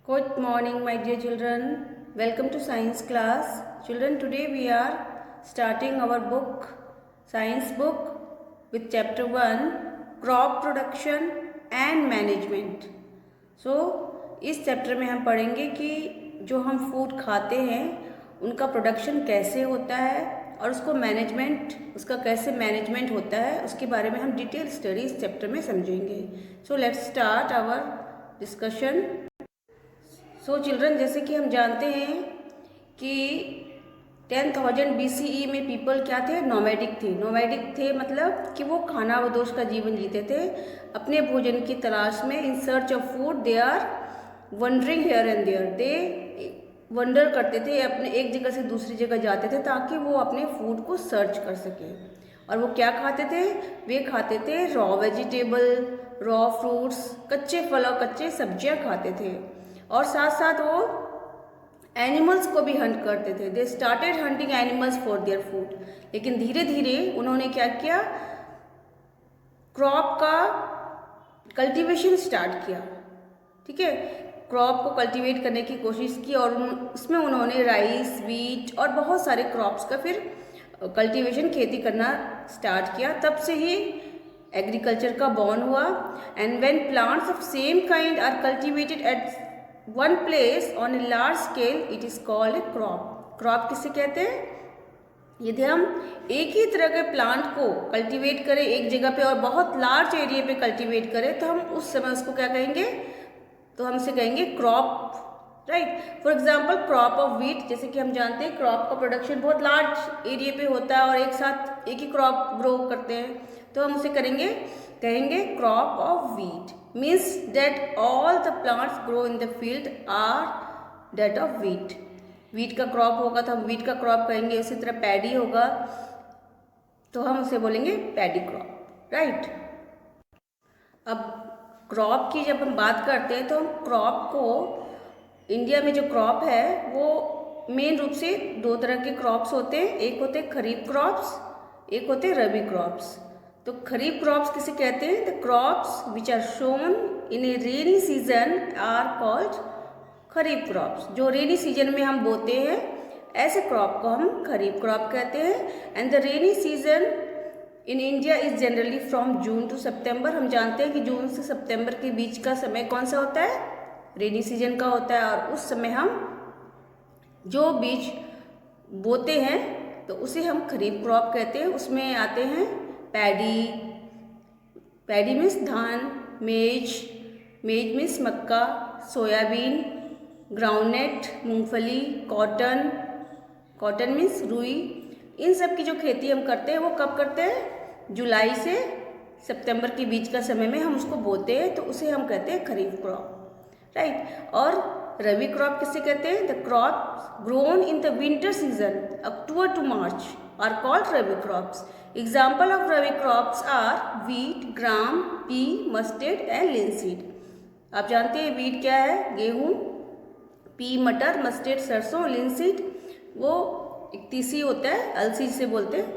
Good morning, my dear children. Welcome to science class. Children, today we are starting our book, science book, with chapter 1, crop production and management. So, इस chapter में हम पढ़ेंगे कि जो हम food खाते हैं उनका प्रोडक्शन कैसे होता है और उसका कैसे मैनेजमेंट होता है, उसके बारे में हम डिटेल स्टडी इस चैप्टर में समझेंगे. So let's start our discussion. So children, जैसे कि हम जानते हैं कि 10,000 BCE में पीपल क्या थे? नोमैडिक थे मतलब कि वो खानाबदोश का जीवन जीते थे. अपने भोजन की तलाश में, in search of food, they are wandering here and there. They wander करते थे, अपने एक जगह से दूसरी जगह जाते थे ताकि वो अपने फूड को सर्च कर सके. और वो क्या खाते थे? वे खाते थे रॉ वेजिटेबल, रॉ फ्रूट्स, कच्चे फल और कच्चे सब्जियां खाते थे. और साथ साथ वो एनिमल्स को भी हंट करते थे. They started hunting animals for their food. लेकिन धीरे धीरे उन्होंने क्या किया? क्रॉप का कल्टीवेशन स्टार्ट किया. ठीक है, क्रॉप को कल्टीवेट करने की कोशिश की और उसमें उन्होंने राइस, वीट और बहुत सारे क्रॉप्स का फिर कल्टीवेशन, खेती करना स्टार्ट किया. तब से ही एग्रीकल्चर का बॉर्न हुआ. And when plants of same kind are cultivated at one place on a large scale, it is called a crop. Crop किसे कहते हैं? यदि हम एक ही तरह के प्लांट को कल्टीवेट करें एक जगह पे और बहुत लार्ज एरिया पे कल्टीवेट करें तो हम उस समय उसको क्या कहेंगे? तो हम इसे कहेंगे crop, right. For example crop of wheat. जैसे कि हम जानते हैं क्रॉप का प्रोडक्शन बहुत लार्ज एरिया पे होता है और एक साथ एक ही क्रॉप ग्रो करते हैं, तो हम उसे कहेंगे crop of wheat. Means that all the plants grow in the field are that of wheat. Wheat का क्रॉप होगा तो हम वीट का क्रॉप कहेंगे. उसी तरह पैडी होगा तो हम उसे बोलेंगे पैडी क्रॉप, राइट. अब क्रॉप की जब हम बात करते हैं तो हम क्रॉप को, इंडिया में जो क्रॉप है वो मेन रूप से दो तरह के क्रॉप्स होते हैं. एक होते हैं खरीफ क्रॉप्स, एक होते हैं रबी क्रॉप्स. तो खरीफ क्रॉप्स किसे कहते हैं? The crops which are sown in a rainy season are called kharif crops. जो रेनी सीजन में हम बोते हैं ऐसे क्रॉप को हम खरीफ क्रॉप कहते हैं. And the rainy season in India is generally from June to September. हम जानते हैं कि जून से सितंबर के बीच का समय कौन सा होता है? रेनी सीजन का होता है. और उस समय हम जो बीज बोते हैं तो उसे हम खरीफ क्रॉप कहते हैं. उसमें आते हैं पैडी मीन्स धान, मेज मीन्स मक्का, सोयाबीन, ग्राउंडनट मूंगफली, कॉटन मीन्स रुई. इन सब की जो खेती हम करते हैं वो कब करते हैं? जुलाई से सितंबर के बीच का समय में हम उसको बोते हैं तो उसे हम कहते हैं खरीफ क्रॉप, राइट. और रबी क्रॉप किसे कहते हैं? The crop grown in the winter season October to March are called rabi crops. Example of rabi crops are wheat, gram, pea, mustard and linseed. आप जानते हैं वीट क्या है? गेहूँ. पी मटर, मस्टर्ड सरसों, लिनसीड वो एक तीसी होता है, अलसी जिसे बोलते हैं,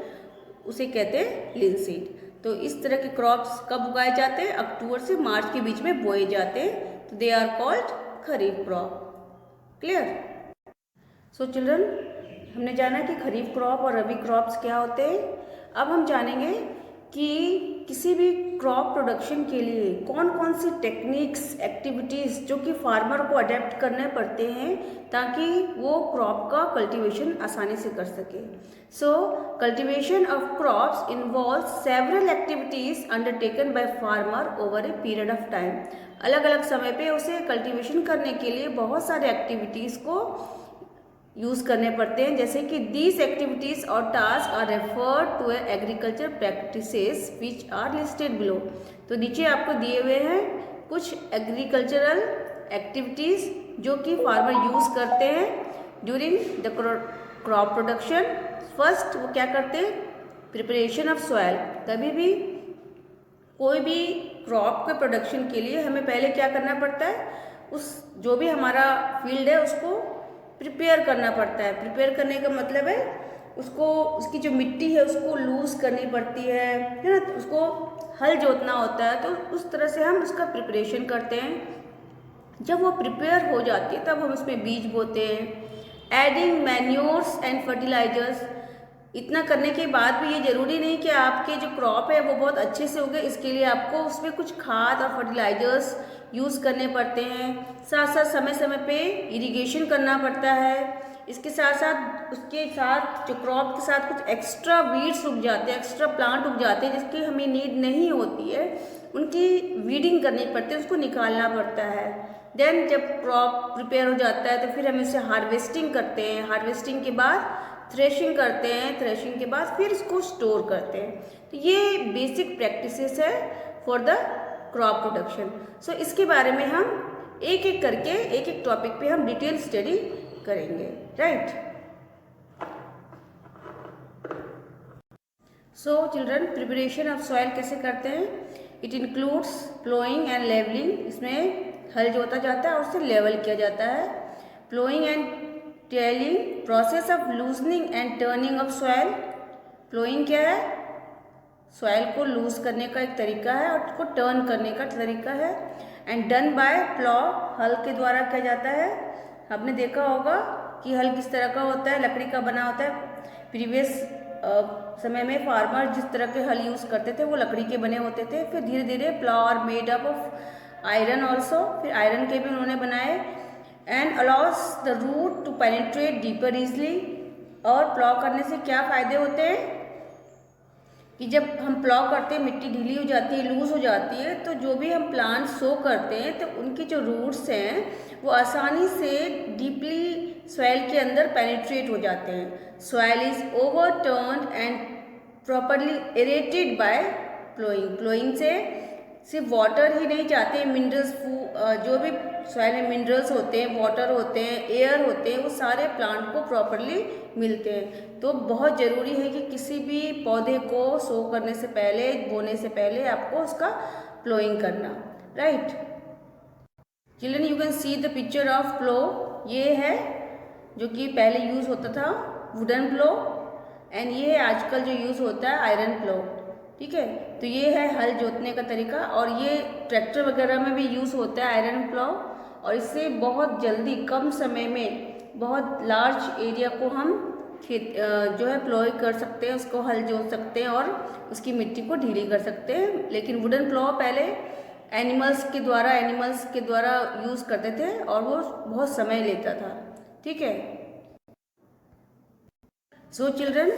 उसे कहते हैं लिनसीड. तो इस तरह के क्रॉप्स कब उगाए जाते हैं? अक्टूबर से मार्च के बीच में बोए जाते हैं. तो they are called kharif crop. Clear? So children, हमने जाना कि खरीफ क्रॉप और रबी क्रॉप्स क्या होते हैं. अब हम जानेंगे कि किसी भी क्रॉप प्रोडक्शन के लिए कौन कौन सी टेक्निक्स, एक्टिविटीज़ जो कि फार्मर को अडेप्ट करने पड़ते हैं ताकि वो क्रॉप का कल्टीवेशन आसानी से कर सके. So cultivation of crops involve several activities undertaken by farmer over a period of time. अलग अलग समय पे उसे कल्टीवेशन करने के लिए बहुत सारे एक्टिविटीज़ को यूज़ करने पड़ते हैं. जैसे कि दीज एक्टिविटीज़ और task are referred to agriculture practices which are listed below. तो नीचे आपको दिए हुए हैं कुछ एग्रीकल्चरल एक्टिविटीज़ जो कि फार्मर यूज़ करते हैं during the crop production. First वो क्या करते हैं? Preparation of soil. कभी भी कोई भी क्रॉप के प्रोडक्शन के लिए हमें पहले क्या करना पड़ता है? उस जो भी हमारा फील्ड है उसको प्रिपेयर करना पड़ता है. प्रिपेयर करने का मतलब है उसकी जो मिट्टी है उसको लूज़ करनी पड़ती है ना. उसको हल जोतना होता है. तो उस तरह से हम उसका प्रिपरेशन करते हैं. जब वो प्रिपेयर हो जाती है तब हम उसमें बीज बोते हैं। एडिंग मैन्योर्स एंड फर्टिलाइजर्स, इतना करने के बाद भी ये ज़रूरी नहीं कि आपके जो क्रॉप है वो बहुत अच्छे से उगे, इसके लिए आपको उसमें कुछ खाद और फर्टिलाइजर्स यूज़ करने पड़ते हैं। साथ साथ समय समय पे इरिगेशन करना पड़ता है। इसके साथ साथ उसके साथ जो क्रॉप के साथ कुछ एक्स्ट्रा वीड्स उग जाते हैं, एक्स्ट्रा प्लांट उग जाते हैं जिसकी हमें नीड नहीं होती है, उनकी वीडिंग करनी पड़ती है, उसको निकालना पड़ता है। देन जब क्रॉप प्रिपेयर हो जाता है तो फिर हम इसे हार्वेस्टिंग करते हैं। हार्वेस्टिंग के बाद थ्रेशिंग करते हैं। थ्रेशिंग के बाद फिर इसको स्टोर करते हैं। तो ये बेसिक प्रैक्टिसेस है फॉर द क्रॉप प्रोडक्शन। सो इसके बारे में हम एक एक करके एक एक टॉपिक पे हम डिटेल स्टडी करेंगे, right. So children, preparation of soil कैसे करते हैं? It includes ploughing and levelling. इसमें हल जोता जाता है और उसे लेवल किया जाता है। Ploughing and telling, process of loosening and turning of soil. Ploughing क्या है? सॉइल को लूज करने का एक तरीका है और उसको टर्न करने का तरीका है। एंड डन बाय प्लॉ, हल के द्वारा किया जाता है। आपने देखा होगा कि हल किस तरह का होता है, लकड़ी का बना होता है। प्रीवियस समय में फार्मर जिस तरह के हल यूज़ करते थे वो लकड़ी के बने होते थे। फिर धीरे धीरे plough are made up of iron also, फिर आयरन के भी उन्होंने बनाए। And allows the root to penetrate deeper easily. और प्लॉ करने से क्या फ़ायदे होते हैं कि जब हम प्लॉ करते हैं मिट्टी ढीली हो जाती है, लूज हो जाती है, तो जो भी हम प्लांट सो करते हैं तो उनकी जो रूट्स हैं वो आसानी से डीपली सॉइल के अंदर पेनिट्रेट हो जाते हैं। Soil is overturned and properly aerated by ploughing. Ploughing से सिर्फ वाटर ही नहीं जाते, मिनरल्स, जो भी सॉइल में मिनरल्स होते हैं, वाटर होते हैं, एयर होते हैं, वो सारे प्लांट को प्रॉपरली मिलते हैं। तो बहुत ज़रूरी है कि किसी भी पौधे को सो करने से पहले, बोने से पहले आपको उसका प्लोइंग करना, right. Children, you can see the picture of plough. ये है जो कि पहले यूज़ होता था वुडन प्लो, एंड ये आजकल जो यूज़ होता है आयरन प्लो, ठीक है। तो ये है हल जोतने का तरीका, और ये ट्रैक्टर वगैरह में भी यूज़ होता है आयरन प्लो। और इससे बहुत जल्दी कम समय में बहुत लार्ज एरिया को हम खेत जो है प्लोई कर सकते हैं, उसको हल जोत सकते हैं और उसकी मिट्टी को ढीली कर सकते हैं। लेकिन वुडन प्लो पहले एनिमल्स के द्वारा यूज़ करते थे और वो बहुत समय लेता था, ठीक है। सो चिल्ड्रन,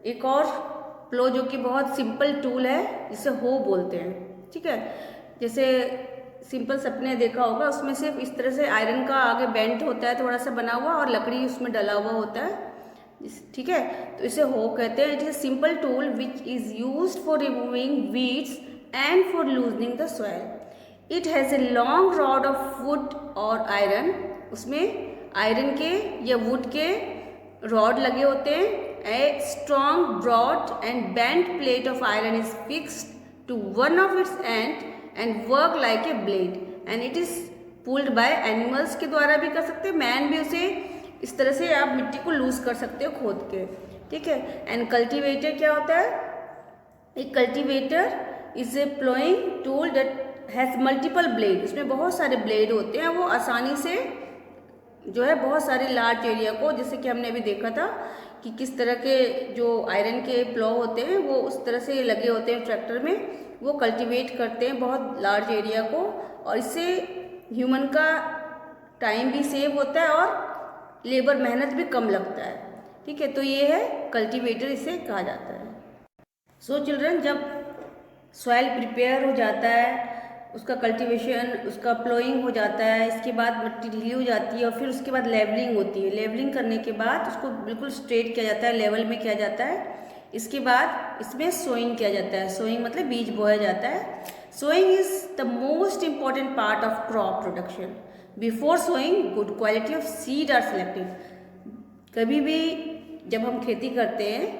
एक और प्लो जो कि बहुत सिंपल टूल है जिसे हो बोलते हैं, ठीक है। जैसे सिंपल सबने देखा होगा, उसमें सिर्फ इस तरह से आयरन का आगे बेंट होता है, थोड़ा सा बना हुआ, और लकड़ी उसमें डला हुआ होता है, ठीक है। तो इसे हो कहते हैं। It is simple tool which is used for removing weeds and for loosening the soil. It has a long rod of would और आयरन। उसमें आयरन के या वुड के रॉड लगे होते हैं। A strong, broad and bent plate of iron is fixed to one of its end and work like a blade, and it is pulled by animals के द्वारा भी कर सकते हैं, मैन भी उसे इस तरह से आप मिट्टी को लूज कर सकते हो खोद के, ठीक है। एंड कल्टीवेटर क्या होता है? एक cultivator is a ploughing tool that has multiple blade. उसमें बहुत सारे ब्लेड होते हैं, वो आसानी से जो है बहुत सारे लार्ज एरिया को, जैसे कि हमने अभी देखा था कि किस तरह के जो आयरन के प्लो होते हैं वो उस तरह से लगे होते हैं ट्रैक्टर में, वो कल्टीवेट करते हैं बहुत लार्ज एरिया को, और इससे ह्यूमन का टाइम भी सेव होता है और लेबर मेहनत भी कम लगता है, ठीक है। तो ये है कल्टीवेटर, इसे कहा जाता है। सो चिल्ड्रन, जब सॉइल प्रिपेयर हो जाता है, उसका कल्टीवेशन, उसका प्लोइंग हो जाता है, इसके बाद मिट्टी ढीली हो जाती है और फिर उसके बाद लेवलिंग होती है। लेवलिंग करने के बाद उसको बिल्कुल स्ट्रेट किया जाता है, लेवल में किया जाता है। इसके बाद इसमें सोइंग किया जाता है। सोइंग मतलब बीज बोया जाता है। Sowing is the most important part of crop production. Before sowing good quality of seed are selected. कभी भी जब हम खेती करते हैं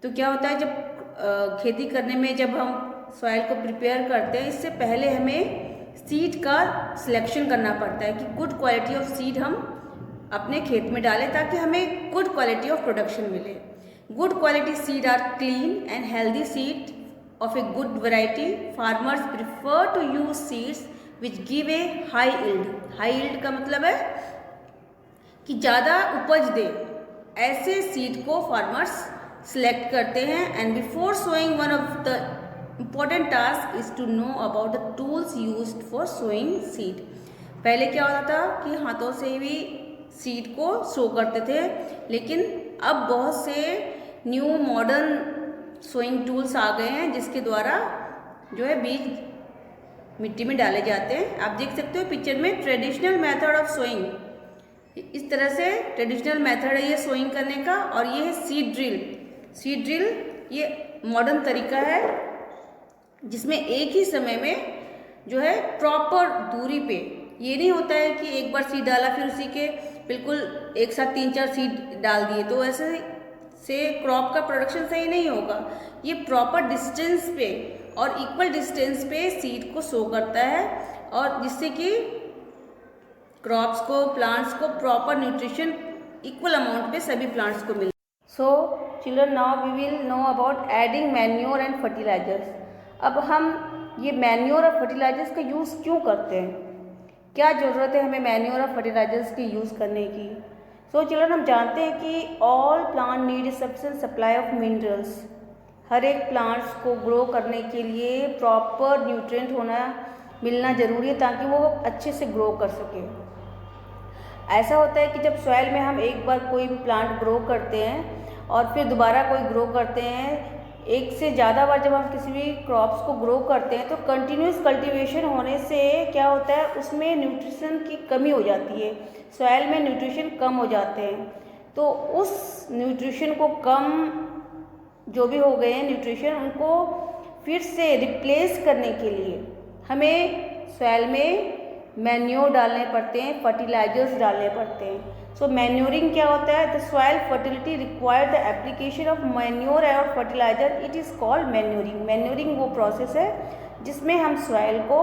तो क्या होता है, जब खेती करने में जब हम सॉइल को प्रिपेयर करते हैं, इससे पहले हमें सीड का सिलेक्शन करना पड़ता है कि गुड क्वालिटी ऑफ सीड हम अपने खेत में डालें ताकि हमें गुड क्वालिटी ऑफ प्रोडक्शन मिले। Good quality seed are clean and healthy seed of a good variety. Farmers prefer to use seeds which give a high yield. High yield का मतलब है कि ज़्यादा उपज दे, ऐसे सीड को फार्मर्स सिलेक्ट करते हैं। And before sowing one of the important task is to know about the tools used for sowing seed. पहले क्या होता था कि हाथों से भी सीड को सो करते थे, लेकिन अब बहुत से न्यू मॉडर्न सोइंग टूल्स आ गए हैं जिसके द्वारा जो है बीज मिट्टी में डाले जाते हैं। आप देख सकते हो पिक्चर में ट्रेडिशनल मेथड ऑफ सोइंग, इस तरह से ट्रेडिशनल मेथड है ये सोइंग करने का। और ये है सीड ड्रिल। सीड ड्रिल ये मॉडर्न तरीका है जिसमें एक ही समय में जो है प्रॉपर दूरी पे, ये नहीं होता है कि एक बार सीड डाला फिर उसी के बिल्कुल एक साथ 3-4 सीड डाल दिए, तो ऐसे से क्रॉप का प्रोडक्शन सही नहीं होगा। ये प्रॉपर डिस्टेंस पे और इक्वल डिस्टेंस पे सीड को सो करता है, और जिससे कि क्रॉप्स को, प्लांट्स को प्रॉपर न्यूट्रिशन इक्वल अमाउंट पे सभी प्लांट्स को मिले। So children, now we will know about adding manure and fertilisers. अब हम ये मैन्योर और फर्टिलाइजर्स का यूज़ क्यों करते हैं, क्या ज़रूरत है हमें मैन्योर और फर्टिलाइजर्स के यूज़ करने की। सो चिल्ड्रन, हम जानते हैं कि all plant need sufficient supply of minerals. हर एक प्लांट्स को ग्रो करने के लिए प्रॉपर न्यूट्रिएंट मिलना ज़रूरी है ताकि वो अच्छे से ग्रो कर सके। ऐसा होता है कि जब सॉइल में हम एक बार कोई भी प्लांट ग्रो करते हैं और फिर दोबारा कोई ग्रो करते हैं, एक से ज़्यादा बार जब हम किसी भी क्रॉप्स को ग्रो करते हैं तो कंटिन्यूस कल्टीवेशन होने से क्या होता है, उसमें न्यूट्रिशन की कमी हो जाती है, सॉइल में न्यूट्रिशन कम हो जाते हैं। तो उस न्यूट्रिशन को कम जो भी हो गए हैं न्यूट्रिशन, उनको फिर से रिप्लेस करने के लिए हमें सॉइल में मैन्योर डालने पड़ते हैं, फर्टिलाइजर्स डालने पड़ते हैं। सो मैन्योरिंग क्या होता है, the soil fertility require the application of manure और fertiliser, it is called manuring. Manuring वो प्रोसेस है जिसमें हम सॉइल को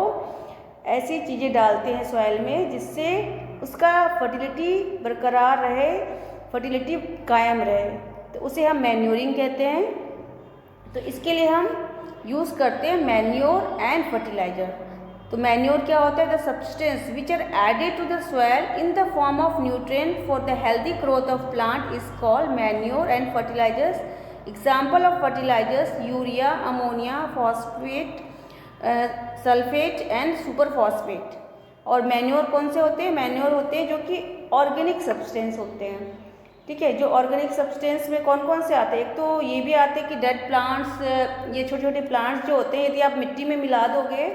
ऐसी चीज़ें डालते हैं सॉइल में जिससे उसका फर्टिलिटी बरकरार रहे, फर्टिलिटी कायम रहे, तो उसे हम मैन्योरिंग कहते हैं। तो इसके लिए हम यूज़ करते हैं मैन्योर एंड फर्टिलाइजर। तो मैन्योर क्या होता है, the substance which are added to the soil in the form of nutrient for the healthy growth of plant is called manure and fertilisers. Example of fertilisers urea, ammonia, phosphate, sulphate and super phosphate. और manure कौन से होते हैं, manure होते हैं जो कि organic substance होते हैं। ठीक है, जो ऑर्गेनिक सब्सटेंस में कौन कौन से आते हैं, एक तो ये भी आते हैं कि डेड प्लांट्स, ये छोटे छोटे प्लांट्स जो होते हैं यदि आप मिट्टी में मिला दोगे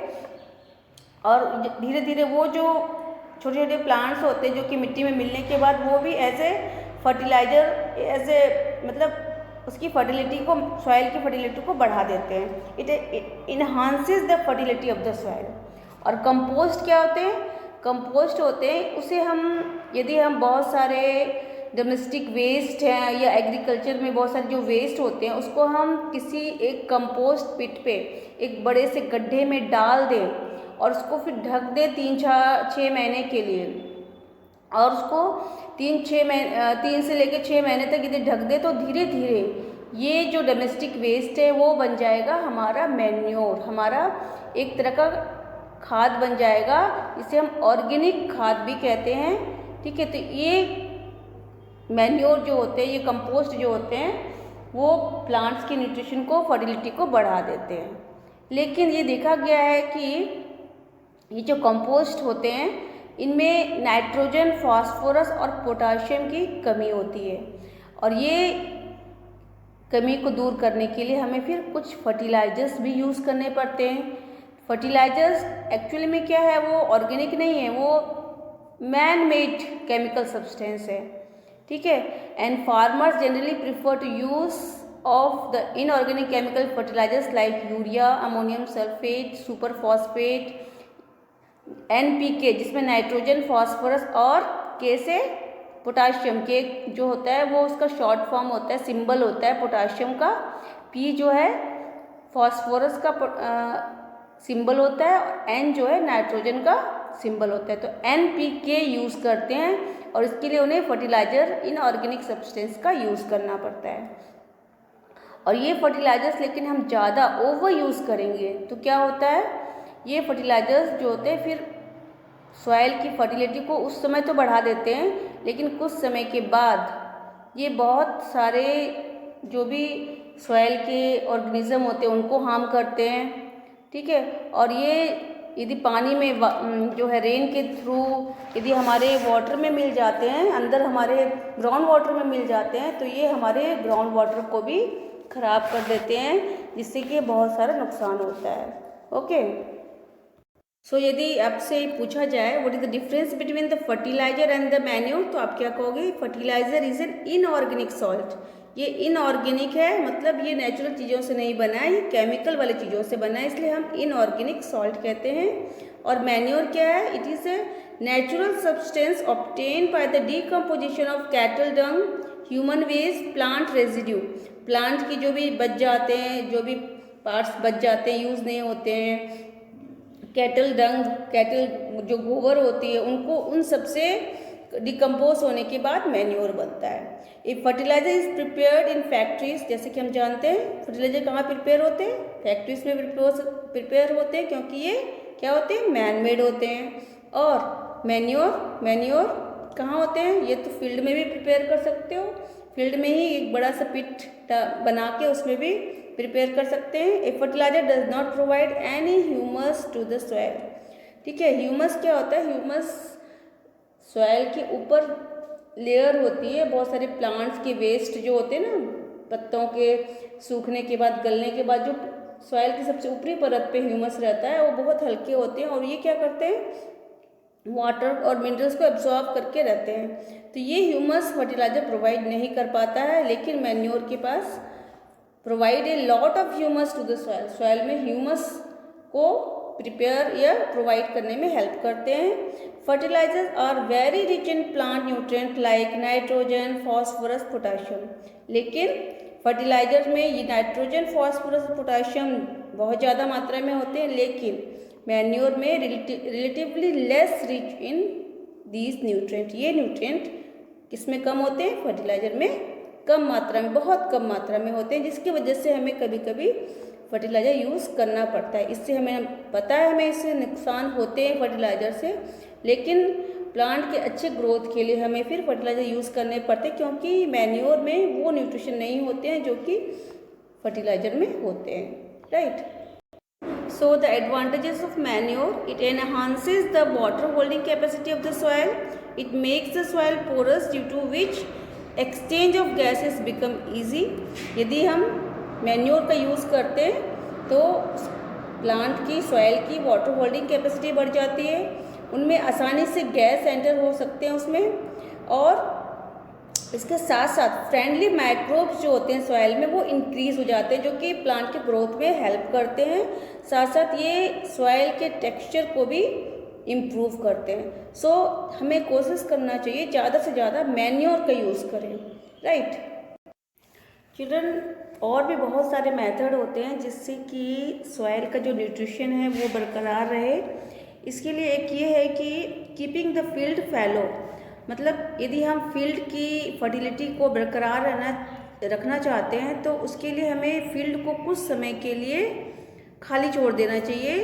और धीरे धीरे वो जो छोटे छोटे प्लांट्स होते हैं जो कि मिट्टी में मिलने के बाद वो भी as a fertiliser, as a मतलब उसकी फर्टिलिटी को, सॉइल की फर्टिलिटी को बढ़ा देते हैं। It enhances the fertility of the soil. और कंपोस्ट क्या होते हैं, कंपोस्ट होते हैं उसे हम, यदि हम बहुत सारे डोमेस्टिक वेस्ट हैं या एग्रीकल्चर में बहुत सारे जो वेस्ट होते हैं उसको हम किसी एक कंपोस्ट पिट पे एक बड़े से गड्ढे में डाल दें और उसको फिर ढक दे 3-6 महीने के लिए, और उसको 3 से लेकर 6 महीने तक यदि ढक दे तो धीरे धीरे ये जो डोमेस्टिक वेस्ट है वो बन जाएगा हमारा मैन्योर, हमारा एक तरह का खाद बन जाएगा, इसे हम ऑर्गेनिक खाद भी कहते हैं। ठीक है, तो ये मैन्योर जो होते हैं, ये कंपोस्ट जो होते हैं वो प्लांट्स की न्यूट्रिशन को, फर्टिलिटी को बढ़ा देते हैं। लेकिन ये देखा गया है कि ये जो कंपोस्ट होते हैं इनमें नाइट्रोजन, फास्फोरस और पोटाशियम की कमी होती है, और ये कमी को दूर करने के लिए हमें फिर कुछ फर्टिलाइजर्स भी यूज़ करने पड़ते हैं। फर्टिलाइजर्स एक्चुअली में क्या है, वो ऑर्गेनिक नहीं है, वो मैन मेड केमिकल सब्सटेंस है। ठीक है, and farmers generally prefer to use of the inorganic chemical fertilisers like urea, ammonium sulphate, super phosphate, NPK जिसमें नाइट्रोजन, फास्फोरस और K से पोटाशियम, के जो होता है वो उसका शॉर्ट फॉर्म होता है, सिंबल होता है पोटाशियम का, P जो है फास्फोरस का सिंबल होता है, और N जो है नाइट्रोजन का सिंबल होता है। तो NPK यूज़ करते हैं और इसके लिए उन्हें फर्टिलाइजर इनऑर्गेनिक सब्सटेंस का यूज़ करना पड़ता है। और ये फर्टिलाइजर्स लेकिन हम ज़्यादा ओवर यूज़ करेंगे तो क्या होता है, ये फर्टिलाइजर्स जो होते हैं फिर सॉइल की फर्टिलिटी को उस समय तो बढ़ा देते हैं, लेकिन कुछ समय के बाद ये बहुत सारे जो भी सॉइल के ऑर्गेनिज्म होते हैं उनको हार्म करते हैं, ठीक है। और ये यदि पानी में जो है रेन के थ्रू यदि हमारे वाटर में मिल जाते हैं, अंदर हमारे ग्राउंड वाटर में मिल जाते हैं, तो ये हमारे ग्राउंड वाटर को भी ख़राब कर देते हैं, जिससे कि बहुत सारा नुकसान होता है। ओके, सो यदि आपसे पूछा जाए what is the difference between the fertiliser and the manure, तो आप क्या कहोगे? Fertiliser is an inorganic salt. ये इनऑर्गेनिक है, मतलब ये नेचुरल चीज़ों से नहीं बना है, ये केमिकल वाली चीज़ों से बना है, इसलिए हम इनऑर्गेनिक सॉल्ट कहते हैं। और मैन्योर क्या है? It is a natural substance obtain by the decomposition of cattle dung, human waste, plant residue. Plant की जो भी बच जाते हैं, जो भी पार्ट्स बच जाते हैं, यूज़ नहीं होते हैं, कैटल डंग, कैटल जो गोबर होती है, उनको उन सब से डिकम्पोज होने के बाद मैन्योर बनता है। A fertiliser is prepared in factories, जैसे कि हम जानते हैं फर्टिलाइजर कहाँ प्रिपेयर होते हैं? फैक्ट्रीज में प्रिपेयर होते हैं, क्योंकि ये क्या होते हैं? मैन मेड होते हैं। और मैन्योर कहाँ होते हैं? ये तो फील्ड में भी प्रिपेयर कर सकते हो, फील्ड में ही एक बड़ा सा पिट बना के उसमें भी प्रिपेयर कर सकते हैं। A fertiliser does not provide any humus to the soil, ठीक है। ह्यूमस क्या होता है? ह्यूमस सॉइल के ऊपर लेयर होती है, बहुत सारे प्लांट्स के वेस्ट जो होते हैं ना, पत्तों के सूखने के बाद, गलने के बाद, जो सॉइल की सबसे ऊपरी परत पे ह्यूमस रहता है, वो बहुत हल्के होते हैं और ये क्या करते हैं? वाटर और मिनरल्स को एब्जॉर्ब करके रहते हैं। तो ये ह्यूमस फर्टिलाइजर प्रोवाइड नहीं कर पाता है, लेकिन मैन्योर के पास provide a lot of humus to the soil. Soil में ह्यूमस को प्रिपेयर या प्रोवाइड करने में हेल्प करते हैं। Fertilisers are very rich in plant nutrient like nitrogen, phosphorus, potassium. लेकिन फर्टिलाइजर में ये नाइट्रोजन, फॉस्फोरस, पोटाशियम बहुत ज़्यादा मात्रा में होते हैं, लेकिन मैन्योर में relatively less rich in these nutrient. ये न्यूट्रिएंट किसमें कम होते हैं? फर्टिलाइजर में कम मात्रा में, बहुत कम मात्रा में होते हैं, जिसकी वजह से हमें कभी कभी फर्टिलाइज़र यूज़ करना पड़ता है। इससे हमें पता है हमें इससे नुकसान होते हैं फर्टिलाइज़र से, लेकिन प्लांट के अच्छे ग्रोथ के लिए हमें फिर फर्टिलाइज़र यूज़ करने पड़ते हैं, क्योंकि मैन्योर में वो न्यूट्रिशन नहीं होते हैं जो कि फर्टिलाइज़र में होते हैं, right. So the advantages of manure: it enhances the water holding capacity of the soil, it makes the soil porous due to which exchange of gases become easy। यदि हम मैन्योर का यूज़ करते हैं तो plant की, soil की water holding capacity बढ़ जाती है, उनमें आसानी से गैस एंटर हो सकते हैं उसमें, और इसके साथ साथ फ्रेंडली माइक्रोब्स जो होते हैं सॉइल में वो इंक्रीज हो जाते हैं, जो कि प्लांट के ग्रोथ में हेल्प करते हैं। साथ साथ ये सॉइल के टेक्सचर को भी इम्प्रूव करते हैं। सो हमें कोशिश करना चाहिए ज़्यादा से ज़्यादा मैन्योर का यूज़ करें, राइट। चिल्ड्रन, और भी बहुत सारे मेथड होते हैं जिससे कि सॉइल का जो न्यूट्रिशन है वो बरकरार रहे। इसके लिए एक ये है कि कीपिंग द फील्ड फैलो, मतलब यदि हम फील्ड की फर्टिलिटी को बरकरार रखना चाहते हैं तो उसके लिए हमें फील्ड को कुछ समय के लिए खाली छोड़ देना चाहिए।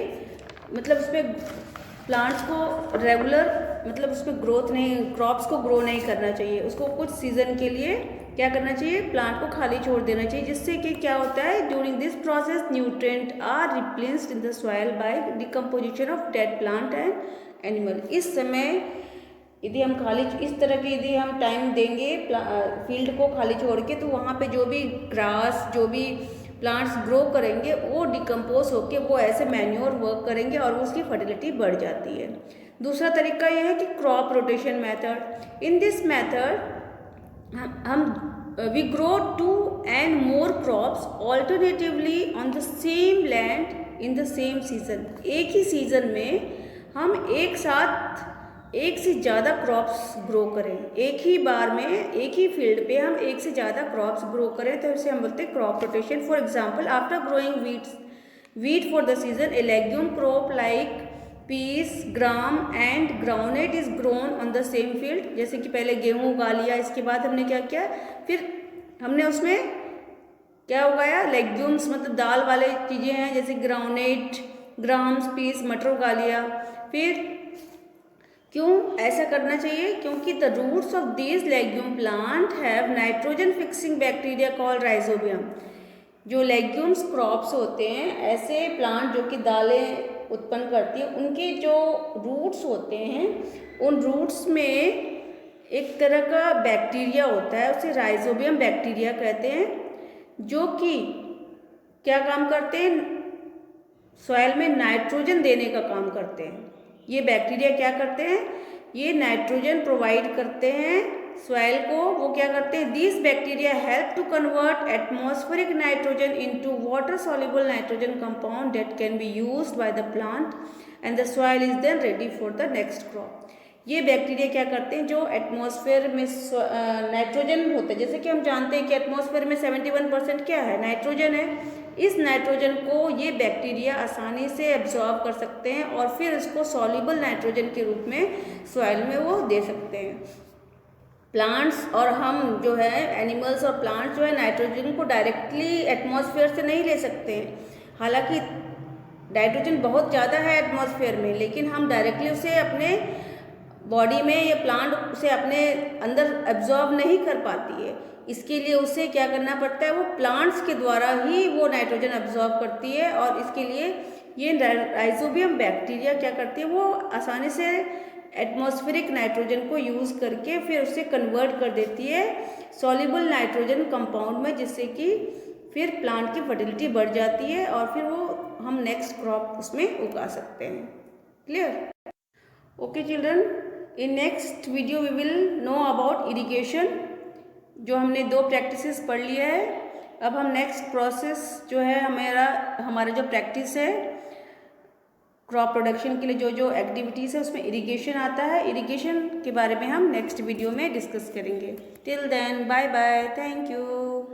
मतलब उसमें प्लांट्स को रेगुलर, मतलब उसमें ग्रोथ नहीं, क्रॉप्स को ग्रो नहीं करना चाहिए, उसको कुछ सीजन के लिए क्या करना चाहिए? प्लांट को खाली छोड़ देना चाहिए, जिससे कि क्या होता है? During this process nutrient are replaced in the soil by decomposition of dead plant and animal. इस समय यदि हम खाली इस तरह के यदि हम टाइम देंगे फील्ड को खाली छोड़ के, तो वहाँ पे जो भी ग्रास, जो भी प्लांट्स ग्रो करेंगे वो डिकम्पोज होके वो ऐसे मैन्योर वर्क करेंगे और उसकी फर्टिलिटी बढ़ जाती है। दूसरा तरीका यह है कि crop rotation method. In this method हम we grow 2 and more crops alternatively on the same land in the same season. एक ही सीजन में हम एक साथ एक से ज़्यादा क्रॉप्स ग्रो करें, एक ही बार में एक ही फील्ड पे हम एक से ज़्यादा क्रॉप्स ग्रो करें, तो इसे हम बोलते हैं crop rotation. For example, after growing wheat for the season, a legume crop like peas, gram and groundnut is grown on the same field. जैसे कि पहले गेहूँ उगा लिया, इसके बाद हमने क्या किया? फिर हमने उसमें क्या उगाया? लेग्यूम्स, मतलब दाल वाले चीज़ें हैं, जैसे ग्राउंडनट, ग्राम्स, पीस, मटर उगा लिया। फिर क्यों ऐसा करना चाहिए? क्योंकि the roots of these legume plant have nitrogen fixing bacteria called rhizobium. जो लेग्यूम्स क्रॉप्स होते हैं, ऐसे प्लांट जो कि दालें उत्पन्न करती है, उनके जो रूट्स होते हैं, उन रूट्स में एक तरह का बैक्टीरिया होता है, उसे राइजोबियम बैक्टीरिया कहते हैं, जो कि क्या काम करते हैं? सॉइल में नाइट्रोजन देने का काम करते हैं। ये बैक्टीरिया क्या करते हैं? ये नाइट्रोजन प्रोवाइड करते हैं सॉइल को। वो क्या करते हैं? This bacteria help to convert atmospheric nitrogen into water soluble nitrogen compound that can be used by the plant and the soil is then ready for the next crop. ये bacteria क्या करते हैं? जो एटमॉस्फेयर में nitrogen होता है, जैसे कि हम जानते हैं कि एटमॉस्फेयर में 71% क्या है? नाइट्रोजन है। इस नाइट्रोजन को ये बैक्टीरिया आसानी से एब्जॉर्ब कर सकते हैं और फिर इसको सॉल्युबल नाइट्रोजन के रूप में सॉइल में वो दे सकते हैं। प्लांट्स और हम जो है, एनिमल्स और प्लांट्स जो है, नाइट्रोजन को डायरेक्टली एटमॉस्फेयर से नहीं ले सकते हैं। हालांकि नाइट्रोजन बहुत ज़्यादा है एटमॉस्फेयर में, लेकिन हम डायरेक्टली उसे अपने बॉडी में, ये प्लांट उसे अपने अंदर एब्जॉर्ब नहीं कर पाती है। इसके लिए उसे क्या करना पड़ता है? वो प्लांट्स के द्वारा ही वो नाइट्रोजन एब्जॉर्ब करती है, और इसके लिए ये राइजोबियम बैक्टीरिया क्या करती है? वो आसानी से एटमॉस्फेरिक नाइट्रोजन को यूज़ करके फिर उसे कन्वर्ट कर देती है सॉल्युबल नाइट्रोजन कंपाउंड में, जिससे कि फिर प्लांट की फर्टिलिटी बढ़ जाती है और फिर वो हम नेक्स्ट क्रॉप उसमें उगा सकते हैं। Clear? Okay children, in next video we will know about irrigation. जो हमने 2 प्रैक्टिसेस पढ़ लिया है, अब हम नेक्स्ट प्रोसेस जो है हमारा जो प्रैक्टिस है क्रॉप प्रोडक्शन के लिए, जो जो एक्टिविटीज़ है उसमें इरिगेशन आता है। इरिगेशन के बारे में हम नेक्स्ट वीडियो में डिस्कस करेंगे। Till then bye bye, thank you.